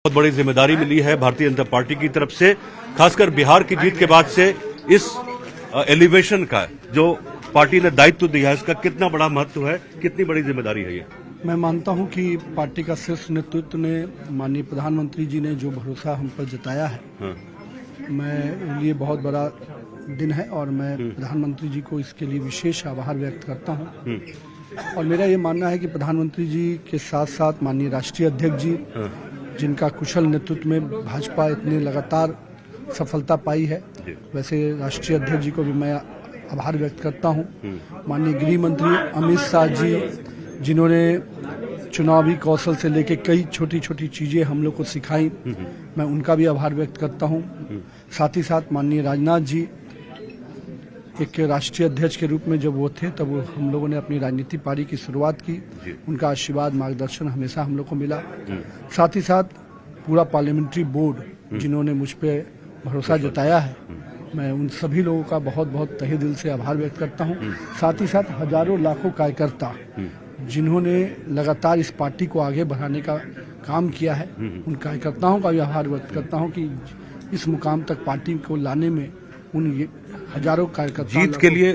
बहुत बड़ी जिम्मेदारी मिली है भारतीय जनता पार्टी की तरफ से, खासकर बिहार की जीत के बाद से इस एलिवेशन का जो पार्टी ने दायित्व दिया है, इसका कितना बड़ा महत्व है, कितनी बड़ी जिम्मेदारी है ये? मैं मानता हूं कि पार्टी का शीर्ष नेतृत्व ने, माननीय प्रधानमंत्री जी ने जो भरोसा हम पर जताया है, मैं लिए बहुत बड़ा दिन है और मैं प्रधानमंत्री जी को इसके लिए विशेष आभार व्यक्त करता हूं। और मेरा ये मानना है कि प्रधानमंत्री जी के साथ साथ माननीय राष्ट्रीय अध्यक्ष जी, जिनका कुशल नेतृत्व में भाजपा इतने लगातार सफलता पाई है, वैसे राष्ट्रीय अध्यक्ष जी को भी मैं आभार व्यक्त करता हूं। माननीय गृह मंत्री अमित शाह जी, जिन्होंने चुनावी कौशल से लेकर कई छोटी छोटी चीजें हम लोग को सिखाई, मैं उनका भी आभार व्यक्त करता हूं। साथ ही साथ माननीय राजनाथ जी, एक राष्ट्रीय अध्यक्ष के रूप में जब वो थे तब हम लोगों ने अपनी राजनीति पारी की शुरुआत की, उनका आशीर्वाद मार्गदर्शन हमेशा हम लोग को मिला। साथ ही साथ पूरा पार्लियामेंट्री बोर्ड, जिन्होंने मुझ पे भरोसा जताया है, मैं उन सभी लोगों का बहुत बहुत तहे दिल से आभार व्यक्त करता हूं। साथ ही साथ हजारों लाखों कार्यकर्ता, जिन्होंने लगातार इस पार्टी को आगे बढ़ाने का काम किया है, उन कार्यकर्ताओं का भी आभार व्यक्त करता हूं कि इस मुकाम तक पार्टी को लाने में उन हजारों कार्यकर्ता। जीत के लिए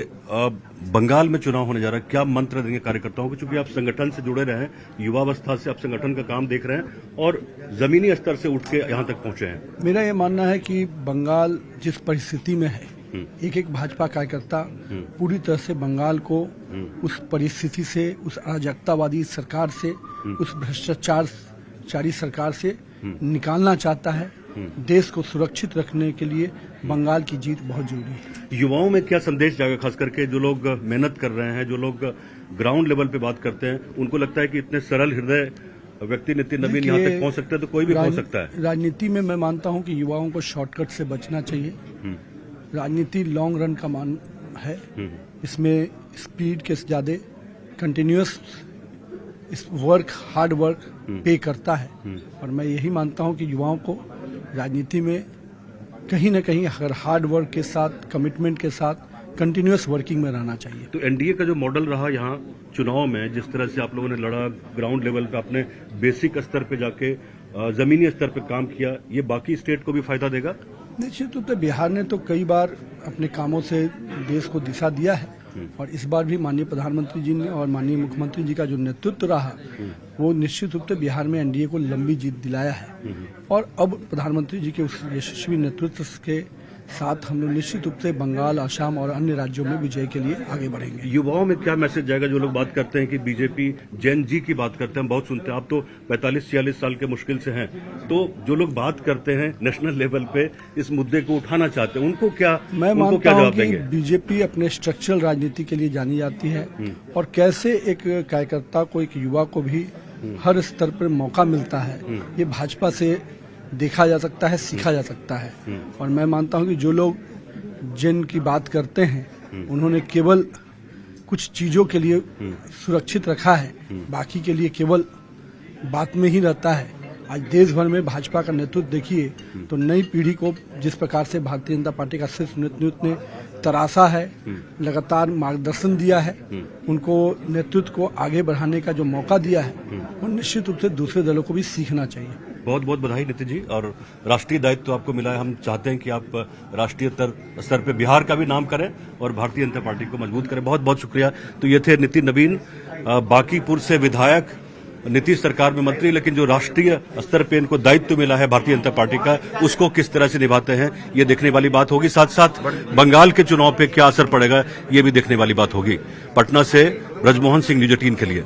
बंगाल में चुनाव होने जा रहा है, क्या मंत्र देंगे कार्यकर्ताओं को? चूंकि आप संगठन से जुड़े रहे हैं, युवावस्था से आप संगठन का काम देख रहे हैं और जमीनी स्तर से उठ के यहाँ तक पहुंचे हैं। मेरा ये मानना है कि बंगाल जिस परिस्थिति में है, एक एक भाजपा कार्यकर्ता पूरी तरह से बंगाल को उस परिस्थिति से, उस अराजकतावादी सरकार से, उस भ्रष्टाचारी सरकार से निकालना चाहता है। देश को सुरक्षित रखने के लिए बंगाल की जीत बहुत जरूरी है। युवाओं में क्या संदेश जाएगा, खास करके जो लोग मेहनत कर रहे हैं, जो लोग ग्राउंड लेवल पे बात करते हैं, उनको लगता है कि इतने सरल हृदय व्यक्ति नितिन नवीन यहाँ तक पहुँच सकता है, तो कोई भी पहुँच सकता है। राजनीति में मैं मानता हूँ कि युवाओं को शॉर्टकट से बचना चाहिए। राजनीति लॉन्ग रन का मान है, इसमें स्पीड के ज्यादा कंटिन्यूअस वर्क, हार्ड वर्क पे करता है। और मैं यही मानता हूं कि युवाओं को राजनीति में कहीं न कहीं अगर हार्ड वर्क के साथ, कमिटमेंट के साथ, कंटिन्यूअस वर्किंग में रहना चाहिए। तो एनडीए का जो मॉडल रहा यहाँ चुनाव में, जिस तरह से आप लोगों ने लड़ा, ग्राउंड लेवल पे आपने बेसिक स्तर पे जाके जमीनी स्तर पे काम किया, ये बाकी स्टेट को भी फायदा देगा? निश्चित रूप से बिहार ने तो कई बार अपने कामों से देश को दिशा दिया है और इस बार भी माननीय प्रधानमंत्री जी ने और माननीय मुख्यमंत्री जी का जो नेतृत्व रहा, वो निश्चित रूप से बिहार में एनडीए को लंबी जीत दिलाया है। और अब प्रधानमंत्री जी के उस यशस्वी नेतृत्व के साथ हम लोग निश्चित रूप से बंगाल, असम और अन्य राज्यों में विजय के लिए आगे बढ़ेंगे। युवाओं में क्या मैसेज जाएगा? जो लोग बात करते हैं कि बीजेपी जेन जी की बात करते हैं, बहुत सुनते हैं, आप तो 45-46 साल के मुश्किल से हैं, तो जो लोग बात करते हैं नेशनल लेवल पे इस मुद्दे को उठाना चाहते हैं, उनको क्या, मैं मानता हूं कि बीजेपी अपने स्ट्रक्चरल राजनीति के लिए जानी जाती है और कैसे एक कार्यकर्ता को, एक युवा को भी हर स्तर पर मौका मिलता है, ये भाजपा से देखा जा सकता है, सीखा जा सकता है। और मैं मानता हूं कि जो लोग जिन की बात करते हैं, उन्होंने केवल कुछ चीजों के लिए सुरक्षित रखा है, बाकी के लिए केवल बात में ही रहता है। आज देश भर में भाजपा का नेतृत्व देखिए तो नई पीढ़ी को जिस प्रकार से भारतीय जनता पार्टी का शीर्ष नेतृत्व ने तराशा है, लगातार मार्गदर्शन दिया है, उनको नेतृत्व को आगे बढ़ाने का जो मौका दिया है, वो निश्चित रूप से दूसरे दलों को भी सीखना चाहिए। बहुत बहुत बधाई नितिन जी, और राष्ट्रीय दायित्व तो आपको मिला है। हम चाहते हैं कि आप राष्ट्रीय स्तर पे बिहार का भी नाम करें और भारतीय जनता पार्टी को मजबूत करें। बहुत बहुत शुक्रिया। तो ये थे नितिन नवीन, बांकीपुर से विधायक, नीतीश सरकार में मंत्री, लेकिन जो राष्ट्रीय स्तर पे इनको दायित्व मिला है भारतीय जनता पार्टी का, उसको किस तरह से निभाते हैं, ये देखने वाली बात होगी। साथ साथ बंगाल के चुनाव पे क्या असर पड़ेगा, ये भी देखने वाली बात होगी। पटना से ब्रजमोहन सिंह, न्यूज़ 18 के लिए।